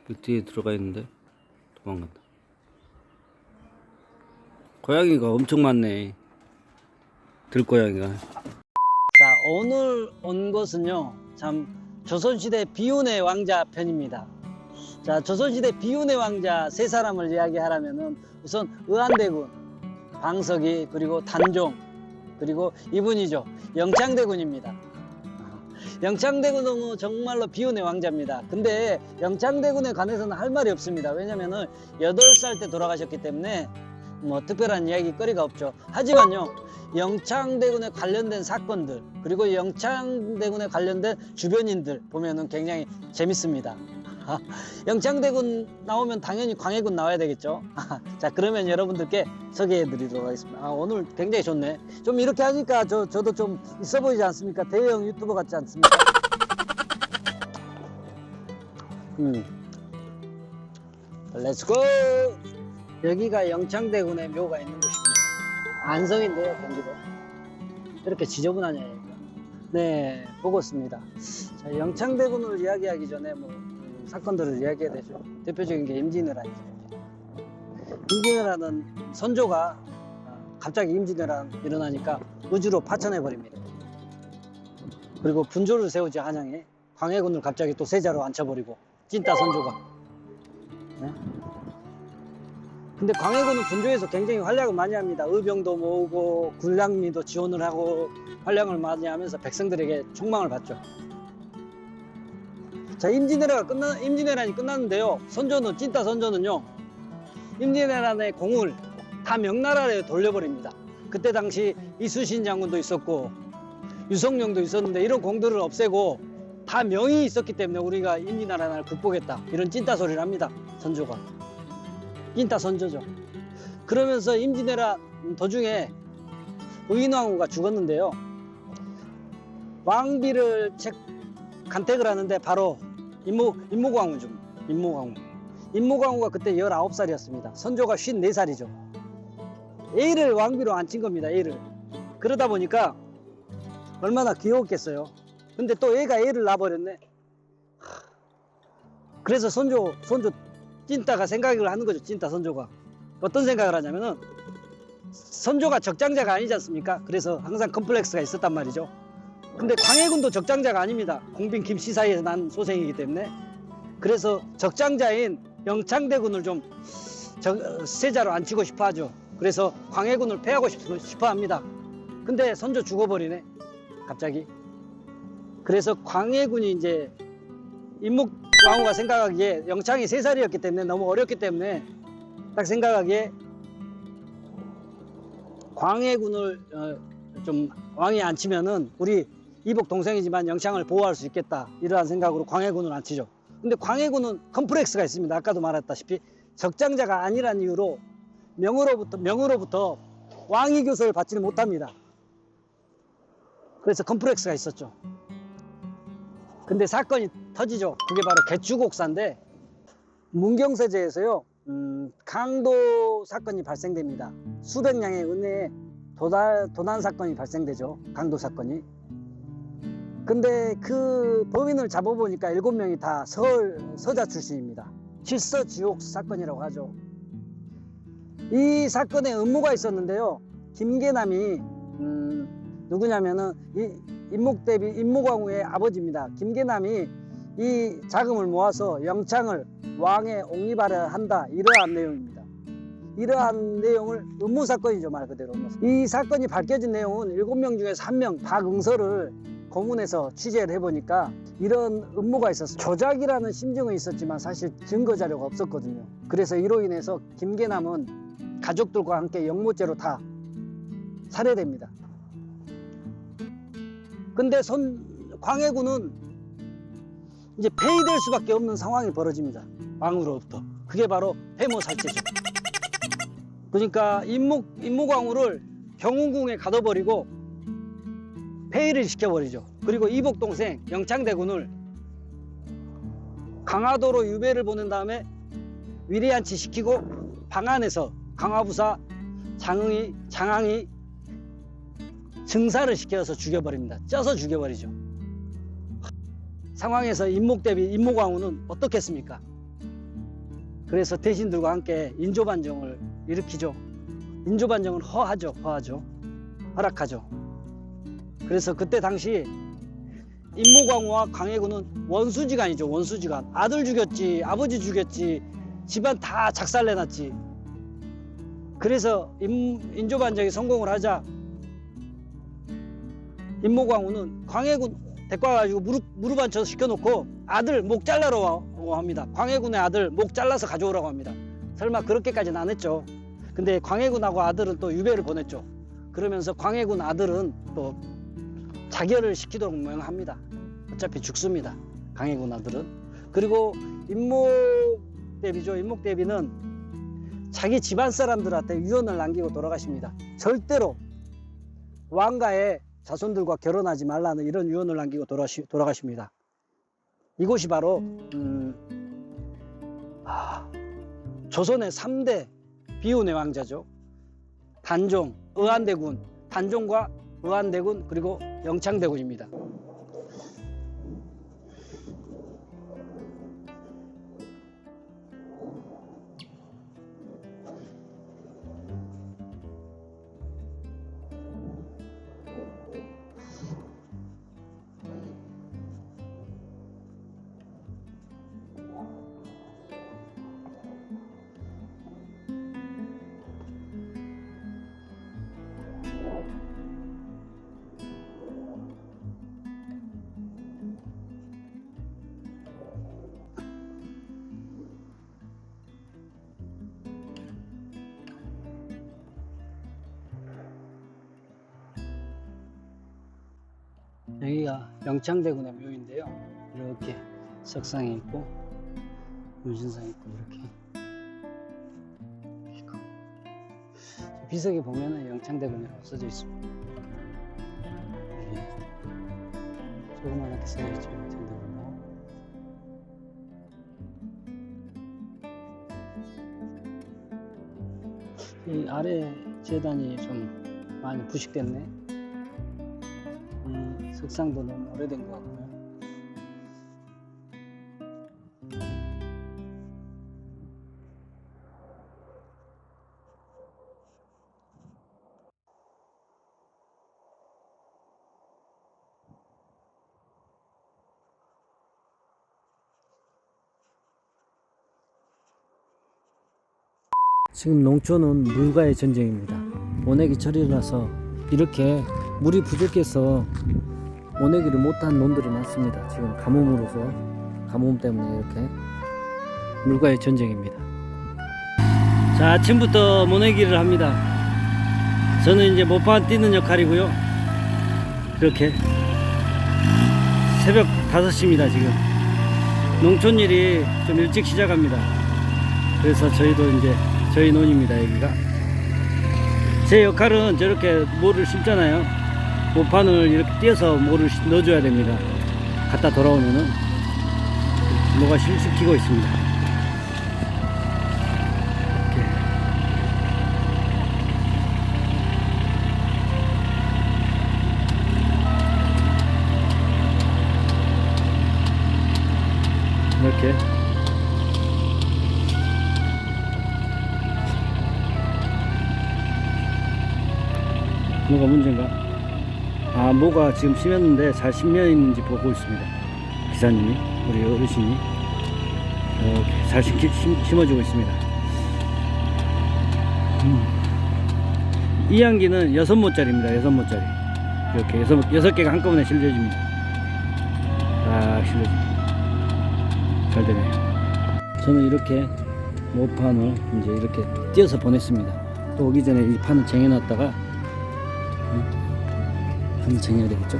그 뒤에 들어가 있는데 도망간다. 고양이가 엄청 많네. 들고양이가. 자, 오늘 온 곳은요, 참 조선시대 비운의 왕자 편입니다. 자, 조선시대 비운의 왕자 세 사람을 이야기하라면은 우선 의안대군, 방석이, 그리고 단종, 그리고 이분이죠, 영창대군입니다. 영창대군은 정말로 비운의 왕자입니다. 근데 영창대군에 관해서는 할 말이 없습니다. 왜냐면은 8살 때 돌아가셨기 때문에 뭐 특별한 이야기거리가 없죠. 하지만요, 영창대군에 관련된 사건들, 그리고 영창대군에 관련된 주변인들 보면은 굉장히 재밌습니다. 영창대군 나오면 당연히 광해군 나와야 되겠죠. 자, 그러면 여러분들께 소개해 드리도록 하겠습니다. 오늘 굉장히 좋네. 좀 이렇게 하니까 저도 좀 있어 보이지 않습니까? 대형 유튜버 같지 않습니까? 렛츠고! 여기가 영창대군의 묘가 있는 곳입니다. 안성인데요, 경기도. 이렇게 지저분하냐, 여기가. 네, 보고 있습니다. 자, 영창대군을 이야기하기 전에 사건들을 이야기해야 되죠. 대표적인 게 임진왜란이죠. 임진왜란은 선조가 갑자기 임진왜란 일어나니까 우주로 파천해 버립니다. 그리고 분조를 세우지, 한양에. 광해군을 갑자기 또 세자로 앉혀버리고, 찐따 선조가. 네? 근데 광해군은 분조에서 굉장히 활약을 많이 합니다. 의병도 모으고 군량미도 지원을 하고 활약을 많이 하면서 백성들에게 총망을 받죠. 자, 임진왜란이 끝났는데요, 선조는, 찐따 선조는요, 임진왜란의 공을 다 명나라에 돌려버립니다. 그때 당시 이순신 장군도 있었고 유성룡도 있었는데, 이런 공들을 없애고 다 명이 있었기 때문에 우리가 임진왜란을 극복했다, 이런 찐따 소리를 합니다, 선조가. 찐따 선조죠. 그러면서 임진왜란 도중에 의인왕후가 죽었는데요, 왕비를 간택을 하는데 바로 임무광후죠. 임무광후가 그때 19살이었습니다. 선조가 54살이죠. 애를 왕비로 앉힌 겁니다, 애를. 그러다 보니까 얼마나 귀여웠겠어요. 근데 또 애가 애를 낳아버렸네. 그래서 선조 찐따가 생각을 하는 거죠. 찐따 선조가 어떤 생각을 하냐면은, 선조가 적장자가 아니지 않습니까? 그래서 항상 컴플렉스가 있었단 말이죠. 근데 광해군도 적장자가 아닙니다. 공빈 김씨 사이에서 난 소생이기 때문에. 그래서 적장자인 영창대군을 좀 세자로 앉히고 싶어 하죠. 그래서 광해군을 패하고 싶어 합니다. 근데 선조 죽어버리네, 갑자기. 그래서 광해군이 이제 임묵왕후가 생각하기에, 영창이 3살이었기 때문에, 너무 어렸기 때문에 딱 생각하기에 광해군을 좀 왕에 앉히면은 우리 이복 동생이지만 영창을 보호할 수 있겠다, 이러한 생각으로 광해군을 앉히죠. 근데 광해군은 컴플렉스가 있습니다. 아까도 말했다시피 적장자가 아니란 이유로 명으로부터 왕위 교서를 받지는 못합니다. 그래서 컴플렉스가 있었죠. 근데 사건이 터지죠. 그게 바로 개추곡사인데, 문경세제에서요, 강도 사건이 발생됩니다. 수백 량의 은혜에 도난 사건이 발생되죠. 강도 사건이. 근데 그 범인을 잡아보니까 7명이 다 서자 출신입니다. 칠서지옥 사건이라고 하죠. 이 사건에 음모가 있었는데요, 김계남이 누구냐면은 임무광후의 아버지입니다. 김계남이 이 자금을 모아서 영창을 왕에 옹립하려 한다, 이러한 내용입니다. 이러한 내용을 음모사건이죠, 말 그대로. 이 사건이 밝혀진 내용은 7명 중에서 1명 박응서를 고문해서 취재를 해보니까 이런 음모가 있었어요. 조작이라는 심증은 있었지만 사실 증거 자료가 없었거든요. 그래서 이로 인해서 김계남은 가족들과 함께 영모죄로 다 살해됩니다. 근데 광해군은 이제 폐위될 수밖에 없는 상황이 벌어집니다, 왕으로부터. 그게 바로 해모살제죠. 그러니까 임무광후를 경운궁에 가둬버리고 폐위를 시켜버리죠. 그리고 이복 동생 영창대군을 강화도로 유배를 보낸 다음에 위리안치 시키고 방 안에서 강화부사 장항이 증사를 시켜서 죽여버립니다. 쪄서 죽여버리죠. 상황에서 임묵광후는 어떻겠습니까? 그래서 대신들과 함께 인조반정을 일으키죠. 인조반정은 허하죠. 허락하죠. 그래서 그때 당시 임모광우와 광해군은 원수지간이죠. 원수지간. 아들 죽였지, 아버지 죽였지, 집안 다 작살내놨지. 그래서 인조반정이 성공을 하자 임모광우는 광해군 데리고 와가지고 무릎 앉혀서 시켜놓고 아들 목 잘라러 합니다. 광해군의 아들 목 잘라서 가져오라고 합니다. 설마 그렇게까지는 안 했죠. 근데 광해군하고 아들은 또 유배를 보냈죠. 그러면서 광해군 아들은 또 자결을 시키도록 명합니다. 어차피 죽습니다. 광해군 아들은. 그리고 임목대비죠. 임목대비는 자기 집안 사람들한테 유언을 남기고 돌아가십니다. 절대로 왕가의 자손들과 결혼하지 말라는 이런 유언을 남기고 돌아가십니다. 이곳이 바로 조선의 3대 비운의 왕자죠. 단종, 의안대군, 단종과 의안대군 그리고 영창대군입니다. 여기가 영창대군의 묘인데요. 이렇게 석상이 있고 문신상이 있고 이렇게 있고. 비석에 보면은 영창대군이라고 써져 있습니다. 여기 조그맣게 써져 있죠. 영창대군이라고. 이 아래 재단이 좀 많이 부식됐네. 석상도 너무 오래된 것 같고요. 지금 농촌은 물과의 전쟁입니다. 모내기 철이라서 이렇게 물이 부족해서 모내기를 못한 논들이 많습니다. 지금 가뭄으로서 가뭄 때문에 이렇게 물과의 전쟁입니다. 자, 아침부터 모내기를 합니다. 저는 이제 모판 뛰는 역할이고요. 이렇게 새벽 5시입니다. 지금 농촌 일이 좀 일찍 시작합니다. 그래서 저희도 이제 저희 논입니다. 여기가 제 역할은 저렇게 모를 심잖아요. 모판을 이렇게 띄어서 모를 넣어줘야 됩니다. 갔다 돌아오면은 모가 실시키고 있습니다. 이렇게 뭐가 문제인가? 모가 지금 심었는데 잘 심려 있는지 보고 있습니다. 기사님이, 우리 어르신이 이렇게 잘 심어주고 있습니다. 이 향기는 6모짜리입니다. 6모짜리 이렇게 6개가 한꺼번에 실려집니다. 딱 실려집니다. 잘 되네요. 저는 이렇게 모판을 이제 이렇게 띄어서 보냈습니다. 또 오기 전에 이 판을 쟁여놨다가 판을 쟁여야 되겠죠.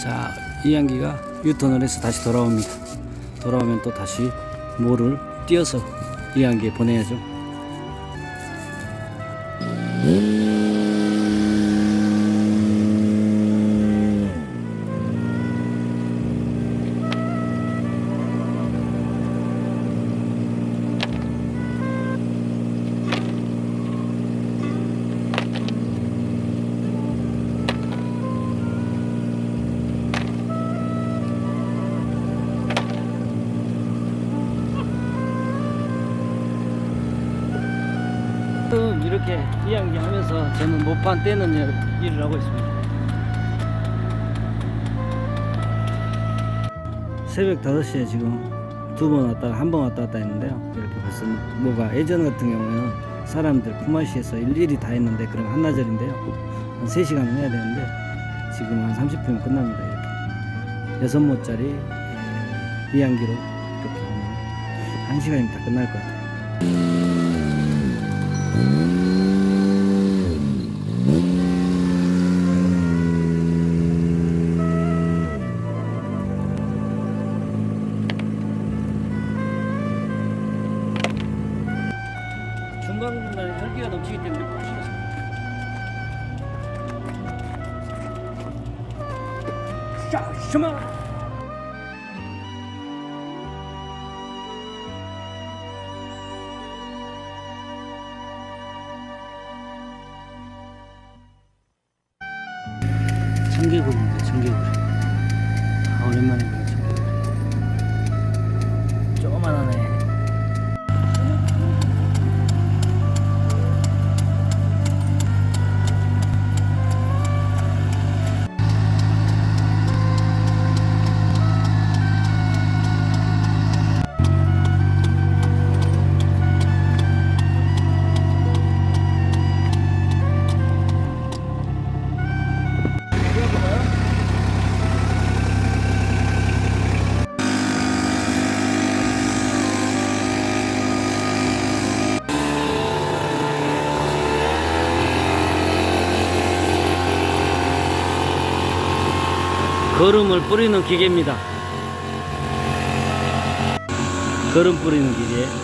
자, 이 향기가 유턴을 해서 다시 돌아옵니다. 돌아오면 또 다시 모를 띄어서 이 향기에 보내야죠. 이렇게 이야기하면서 저는 못판 떼는 일을 하고 있습니다. 새벽 5시에 지금 2번 왔다가 1번 왔다 갔다 했는데요. 이렇게 벌써 뭐가 예전 같은 경우에는 사람들 품앗이에서 일일이 다 했는데 그럼 한나절인데요. 한 3시간은 해야 되는데 지금 한 30분이면 끝납니다. 이렇게 6모짜리 이양기로 이렇게 하면 1시간이면 다 끝날 것 같아요. 중간중간에 혈기가 넘치기 때문에 푹 쉬었습니다. 자, 셔마! 청개구리입니다. 청개구리. 아, 오랜만에 보는 청개구리. 조그만하네. 거름을 뿌리는 기계입니다. 거름 뿌리는 기계.